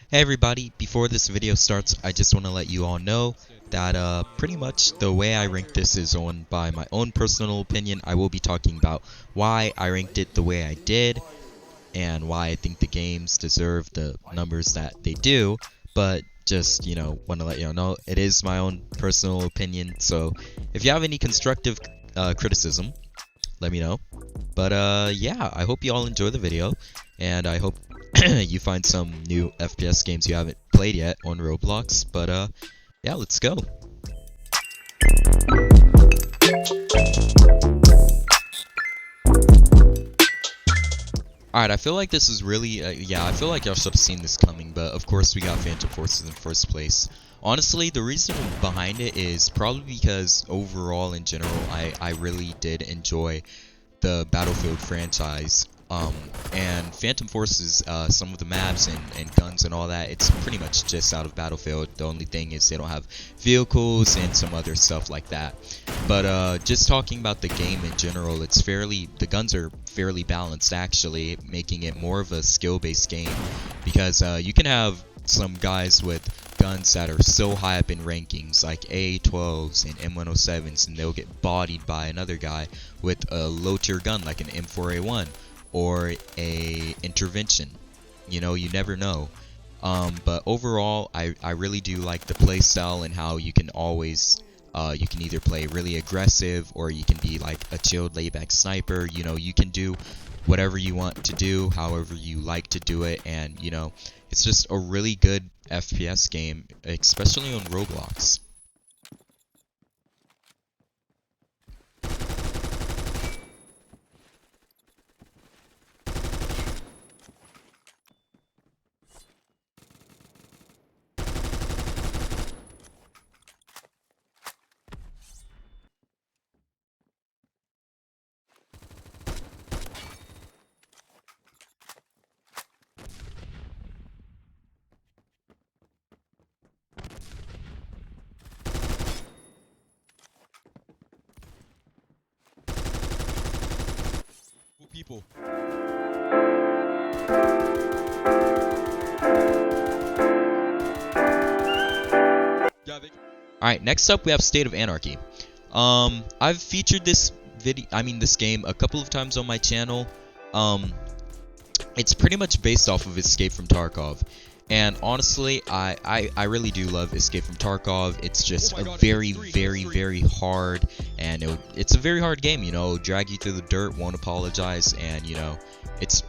Hey everybody, before this video starts, I just want to let you all know that pretty much the way I rank this is on by my own personal opinion. I will be talking about why I ranked it the way I did and why I think the games deserve the numbers that they do, but just, want to let you all know it is my own personal opinion. So if you have any constructive criticism, let me know. But yeah, I hope you all enjoy the video, and I hope you find some new FPS games you haven't played yet on Roblox. But yeah, let's go. Alright, I feel like this is really, yeah, I feel like y'all should have seen this coming, but of course we got Phantom Forces in first place. Honestly, the reason behind it is probably because overall, in general, I really did enjoy the Battlefield franchise. And Phantom Forces, some of the maps and guns and all that, it's pretty much just out of Battlefield. The only thing is they don't have vehicles and some other stuff like that. But just talking about the game in general, the guns are fairly balanced actually, making it more of a skill-based game. Because you can have some guys with guns that are so high up in rankings like A12s and M107s, and they'll get bodied by another guy with a low tier gun like an M4A1 or a intervention. You never know. But overall, I really do like the play style and how you can always you can either play really aggressive or you can be like a chilled layback sniper. You can do whatever you want to do, however you like to do it, and it's just a really good FPS game, especially on Roblox. People. Alright, next up we have State of Anarchy. I've featured this game a couple of times on my channel. It's pretty much based off of Escape from Tarkov. And honestly, I really do love Escape from Tarkov. It's just a very, very, very hard, and it's a very hard game, drag you through the dirt, won't apologize, and, it's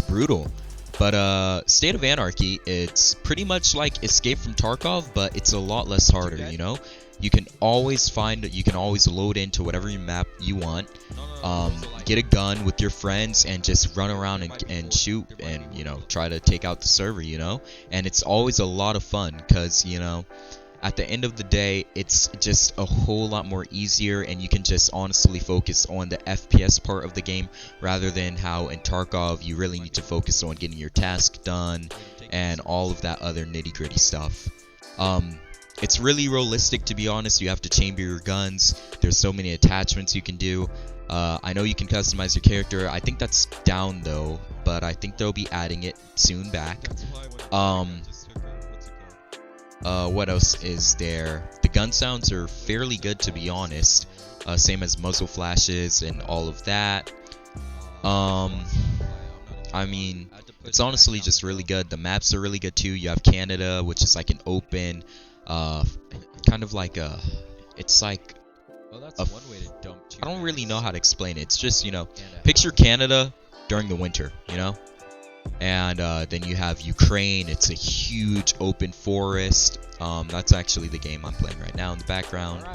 brutal. But State of Anarchy, it's pretty much like Escape from Tarkov, but it's a lot less harder, You can always load into whatever map you want, get a gun with your friends and just run around and shoot and, try to take out the server, And it's always a lot of fun because, at the end of the day, it's just a whole lot more easier, and you can just honestly focus on the FPS part of the game rather than how in Tarkov you really need to focus on getting your task done and all of that other nitty-gritty stuff. It's really realistic, to be honest. You have to chamber your guns. There's so many attachments you can do. I know you can customize your character. I think that's down though, but I think they'll be adding it soon back. What else is there? The gun sounds are fairly good, to be honest. Same as muzzle flashes and all of that. I mean, it's honestly just really good. The maps are really good too. You have Canada, which is like an open, kind of like a, it's like, I don't really know how to explain it. It's just, picture Canada during the winter, And then you have Ukraine. It's a huge open forest. That's actually the game I'm playing right now in the background.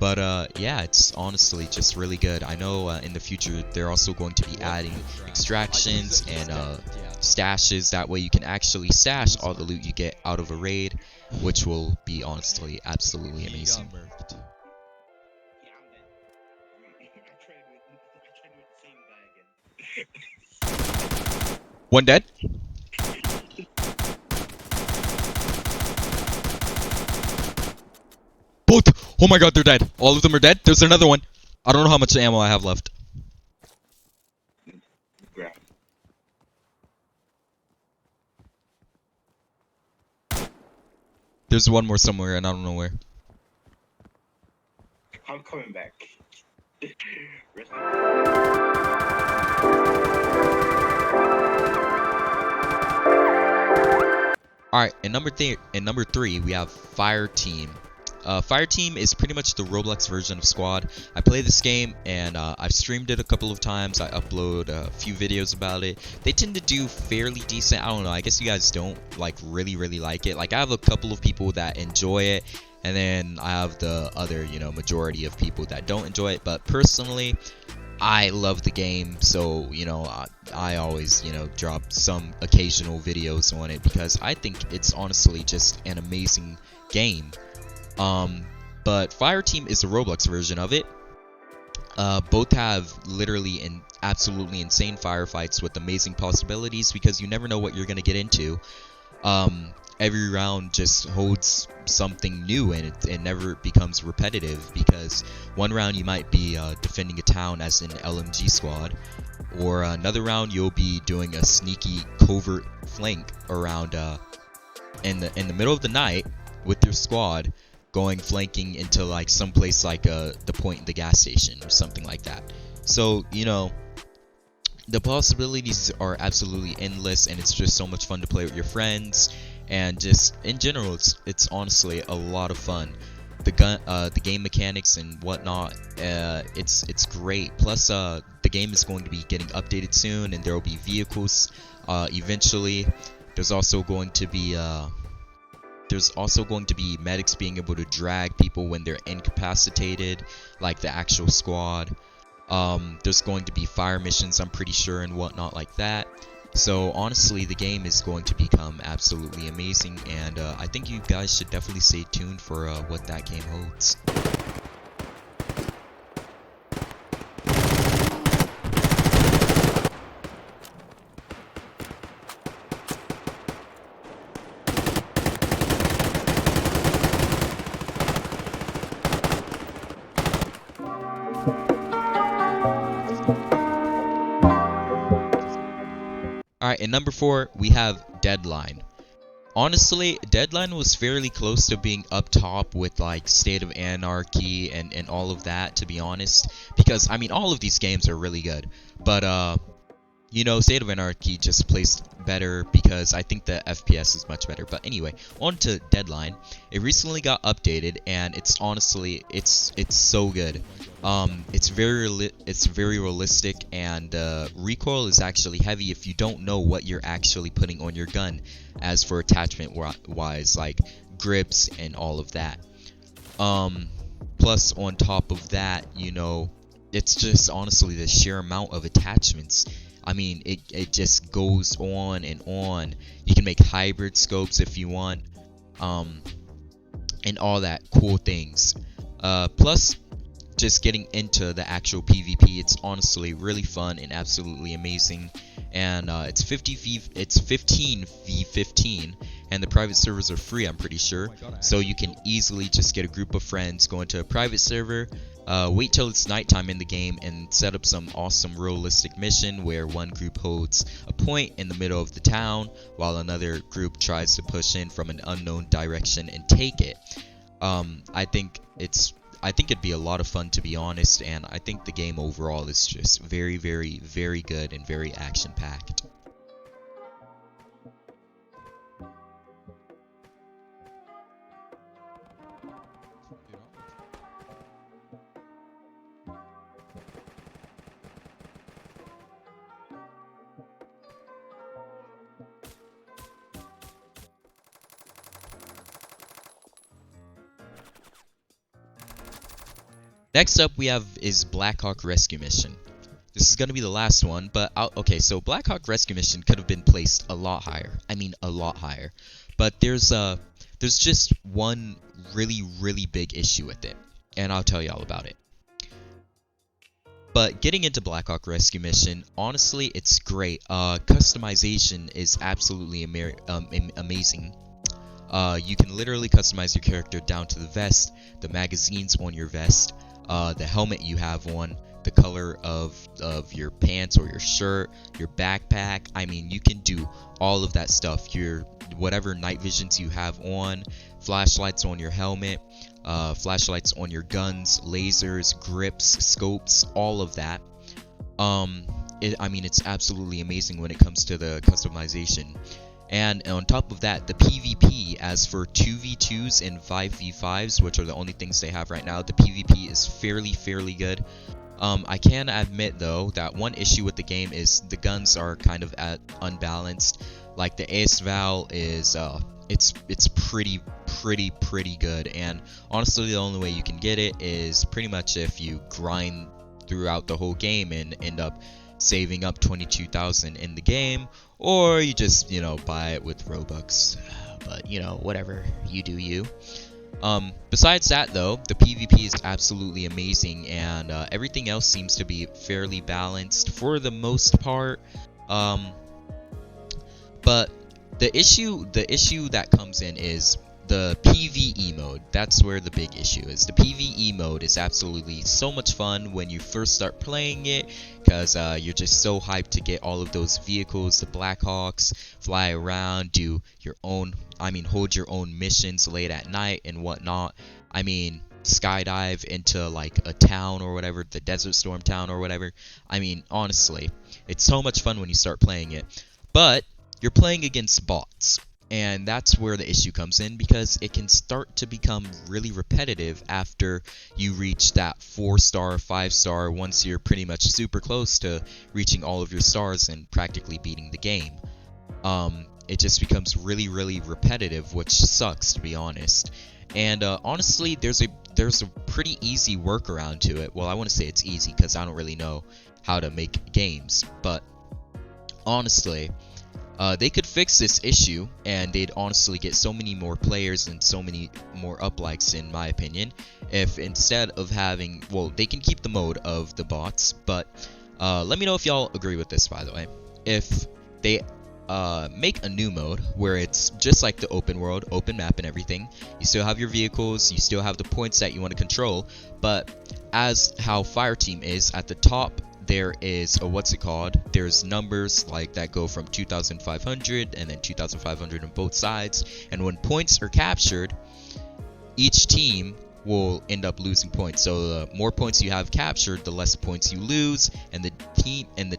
But yeah, it's honestly just really good. I know in the future they're also going to be adding extractions and stashes. That way you can actually stash all the loot you get out of a raid, which will be honestly absolutely amazing. One dead. Both! Oh my god, they're dead. All of them are dead. There's another one. I don't know how much ammo I have left. There's one more somewhere, and I don't know where. I'm coming back. All right, and number three, we have Fireteam. Fireteam is pretty much the Roblox version of Squad. I play this game, and I've streamed it a couple of times. I upload a few videos about it. They tend to do fairly decent. I don't know. I guess you guys don't like really like it. Like I have a couple of people that enjoy it, and then I have the other, majority of people that don't enjoy it. But personally, I love the game, so I always drop some occasional videos on it because I think it's honestly just an amazing game. But Fireteam is the Roblox version of it. Both have literally absolutely insane firefights with amazing possibilities because you never know what you're gonna get into. Every round just holds something new, and it never becomes repetitive because one round you might be defending a town as an LMG squad, or another round you'll be doing a sneaky covert flank around in the middle of the night with your squad, going flanking into like someplace like the point in the gas station or something like that. So the possibilities are absolutely endless, and it's just so much fun to play with your friends, and just in general it's honestly a lot of fun. The game mechanics and whatnot, it's great. Plus the game is going to be getting updated soon, and there will be vehicles eventually. There's also going to be medics being able to drag people when they're incapacitated, like the actual squad. There's going to be fire missions, I'm pretty sure, and whatnot like that. So honestly, the game is going to become absolutely amazing, and I think you guys should definitely stay tuned for what that game holds. Alright, and number 4, we have Deadline. Honestly, Deadline was fairly close to being up top with like State of Anarchy and all of that, to be honest. Because, I mean, all of these games are really good. But, State of Anarchy just placed better because I think the FPS is much better. But anyway, on to Deadline. It recently got updated, and it's honestly, it's so good. It's very realistic, and recoil is actually heavy if you don't know what you're actually putting on your gun. As for attachment wise, like grips and all of that. Plus on top of that, it's just honestly the sheer amount of attachments. I mean, it just goes on and on. You can make hybrid scopes if you want, and all that cool things. Plus, just getting into the actual PvP, it's honestly really fun and absolutely amazing. And it's 15v15, and the private servers are free, I'm pretty sure. So you can easily just get a group of friends, go into a private server, wait till it's nighttime in the game, and set up some awesome realistic mission where one group holds a point in the middle of the town while another group tries to push in from an unknown direction and take it. I think it'd be a lot of fun, to be honest, and I think the game overall is just very, very, very good and very action-packed. Next up we have is Blackhawk Rescue Mission. This is going to be the last one, but okay, so Blackhawk Rescue Mission could have been placed a lot higher. I mean, a lot higher. But there's just one really, really big issue with it, and I'll tell you all about it. But getting into Blackhawk Rescue Mission, honestly, it's great. Customization is absolutely amazing. You can literally customize your character down to the vest, the magazines on your vest, the helmet you have on, the color of your pants or your shirt, your backpack. I mean, you can do all of that stuff. Your whatever night visions you have on, flashlights on your helmet, flashlights on your guns, lasers, grips, scopes, all of that. I mean, it's absolutely amazing when it comes to the customization. And on top of that, the PvP, as for 2v2s and 5v5s, which are the only things they have right now, the PvP is fairly good. I can admit, though, that one issue with the game is the guns are kind of unbalanced. Like, the AS Val is, it's pretty good. And honestly, the only way you can get it is pretty much if you grind throughout the whole game and end up saving up 22,000 in the game, or you just, buy it with Robux. But, whatever, you do you. Besides that, though, the PvP is absolutely amazing, and everything else seems to be fairly balanced for the most part. But the issue that comes in is the PvE mode. That's where the big issue is. The PvE mode is absolutely so much fun when you first start playing it, because you're just so hyped to get all of those vehicles, the Blackhawks, fly around, do your own, hold your own missions late at night and whatnot. Skydive into like a town or whatever, the Desert Storm town or whatever. Honestly, it's so much fun when you start playing it. But you're playing against bots. And that's where the issue comes in, because it can start to become really repetitive after you reach that 4-star, 5-star, once you're pretty much super close to reaching all of your stars and practically beating the game. It just becomes really repetitive, which sucks, to be honest. And honestly, there's a pretty easy workaround to it. Well, I want to say it's easy because I don't really know how to make games, but honestly, they could fix this issue, and they'd honestly get so many more players and so many more uplikes, in my opinion, if instead of having, well, they can keep the mode of the bots, but let me know if y'all agree with this, by the way. If they make a new mode where it's just like the open world, open map and everything, you still have your vehicles, you still have the points that you want to control, but as how Fireteam is, at the top there is there's numbers like that go from 2,500 and then 2,500 on both sides, and when points are captured, each team will end up losing points. So the more points you have captured, the less points you lose, and the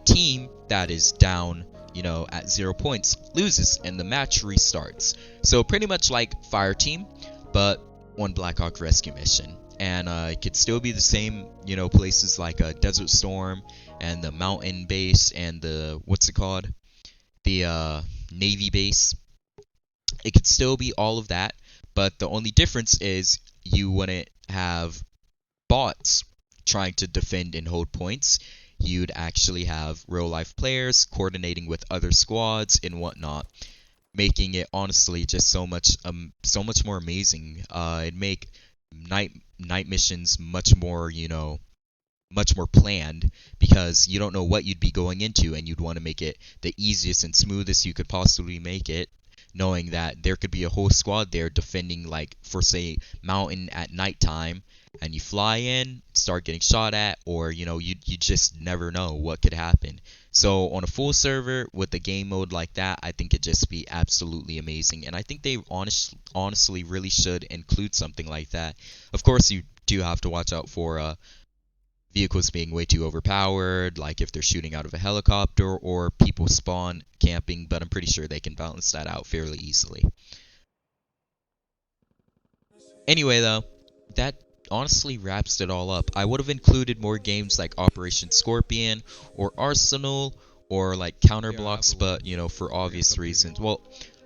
team that is down, at 0 points loses, and the match restarts. So pretty much like Fireteam, but one Blackhawk rescue mission. And it could still be the same, places like Desert Storm and the mountain base and the Navy base. It could still be all of that, but the only difference is you wouldn't have bots trying to defend and hold points. You'd actually have real life players coordinating with other squads and whatnot, making it honestly just so much more amazing. It'd make night missions much more planned, because you don't know what you'd be going into, and you'd want to make it the easiest and smoothest you could possibly make it, knowing that there could be a whole squad there defending, like, for say mountain at nighttime, and you fly in, start getting shot at, or you just never know what could happen. So on a full server with a game mode like that, I think it'd just be absolutely amazing, and I think they honestly really should include something like that. Of course, you do have to watch out for vehicles being way too overpowered, like if they're shooting out of a helicopter or people spawn camping, but I'm pretty sure they can balance that out fairly easily. Anyway, though, that honestly wraps it all up. I would have included more games like Operation Scorpion or Arsenal or like Counterblox, but for obvious reasons. Well,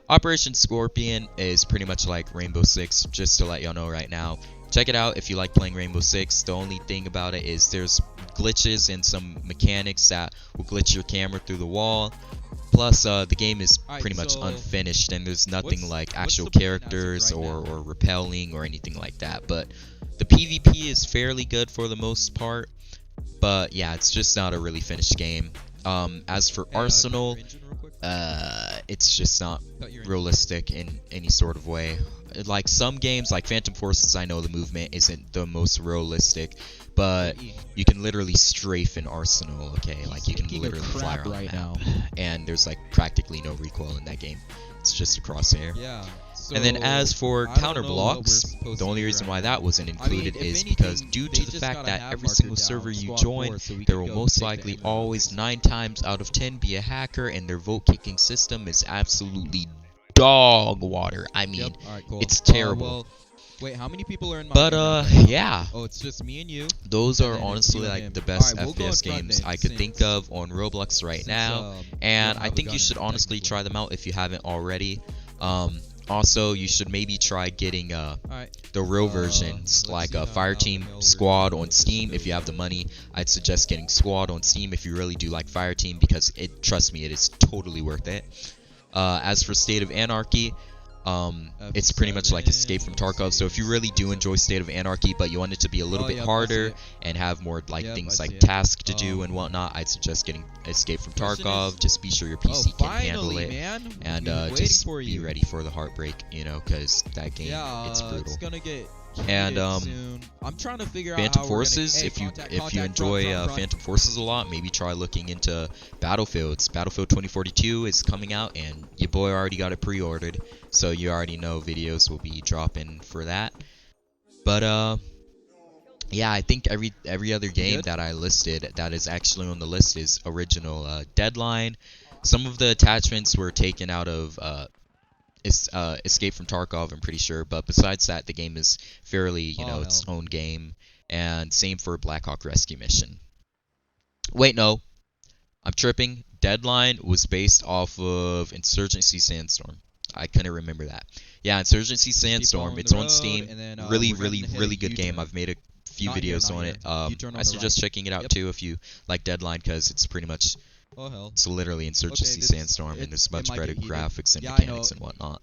Operation Scorpion is pretty much like Rainbow Six, just to let y'all know right now. Check it out if you like playing Rainbow Six. The only thing about it is there's glitches and some mechanics that will glitch your camera through the wall. Plus, the game is pretty much unfinished, and there's nothing like actual characters or repelling or anything like that. But the PvP is fairly good for the most part. But yeah, it's just not a really finished game. As for Arsenal, it's just not realistic in any sort of way. Like some games, like Phantom Forces, I know the movement isn't the most realistic, but you can literally strafe an arsenal, okay? Like, you can literally fly around right the map. now. And there's, like, practically no recoil in that game. It's just a crosshair. Yeah. So, And then as for I don't know what we're Counterblocks, supposed the to only do reason right why now. that wasn't I mean, included if is anything, because due they to the just fact gotta that have every marker single down, server you squad join, 4, so we there can will go most take the likely inventories. always 9 times out of 10 be a hacker, and their vote kicking system is absolutely dog water. I mean, Yep. All right, cool. it's terrible. Well, wait, how many people are in my But game right now? yeah, Oh, it's just me and you. those and are then it's you honestly and like him. the best Alright, we'll go in FPS front games then, I could think since- of on Roblox right since, now, you and don't I have a think you gunner, should honestly technically. try them out if you haven't already. Also, you should maybe try getting Alright. the real let's versions like see how the Fireteam hell we're Squad gonna on get this Steam. If you have the money, I'd suggest getting Squad on Steam if you really do like Fireteam, because trust me, it is totally worth it. As for State of Anarchy, it's pretty much like Escape from Tarkov. So if you really do enjoy State of Anarchy, but you want it to be a little bit yep, I see harder it. and have more like Yep, things I like see it. tasks to do and whatnot, I'd suggest getting Escape from Question Tarkov. is- Just be sure your Oh, PC can handle finally, it, man. and We've been waiting just for be you. ready for the heartbreak, you know, because that game, Yeah, it's brutal. it's gonna get And, heated soon. I'm trying to figure out Phantom how we're gonna... Forces, Hey, if you contact, enjoy front. Phantom Forces a lot, maybe try looking into Battlefields. Battlefield 2042 is coming out, and your boy already got it pre-ordered, so you already know videos will be dropping for that. But yeah, I think every other game that I listed that is actually on the list is original. Deadline. Some of the attachments were taken out of Escape from Tarkov, I'm pretty sure. But besides that, the game is fairly, you know, its own game. And same for Blackhawk Rescue Mission. Wait, no. I'm tripping. Deadline was based off of Insurgency Sandstorm. I couldn't remember that. Yeah, Insurgency Sandstorm. It's on Steam. Then, really, we're really, gonna hit a really good U-turn. game. I've made a few Not here, videos not on here. it. U-turn on I the suggest right. checking it out Yep. too if you like Deadline, because it's pretty much, Oh, hell. it's literally Insurgency Okay, Sandstorm, and there's it much might better get heated. graphics and Yeah, I mechanics know. and whatnot.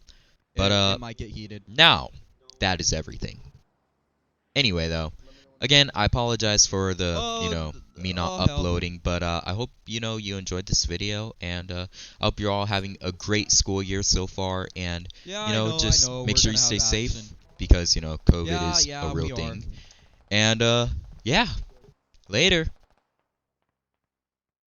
It But might get heated. now, that is everything. Anyway, though, again, I apologize for the, you know, me not hell. uploading, but I hope, you know, you enjoyed this video, and I hope you're all having a great school year so far, and, Yeah, you know, I know, just I know. make We're sure you gonna stay have safe, action. because, you know, COVID Yeah, is yeah, a real we are. thing. And, yeah, later.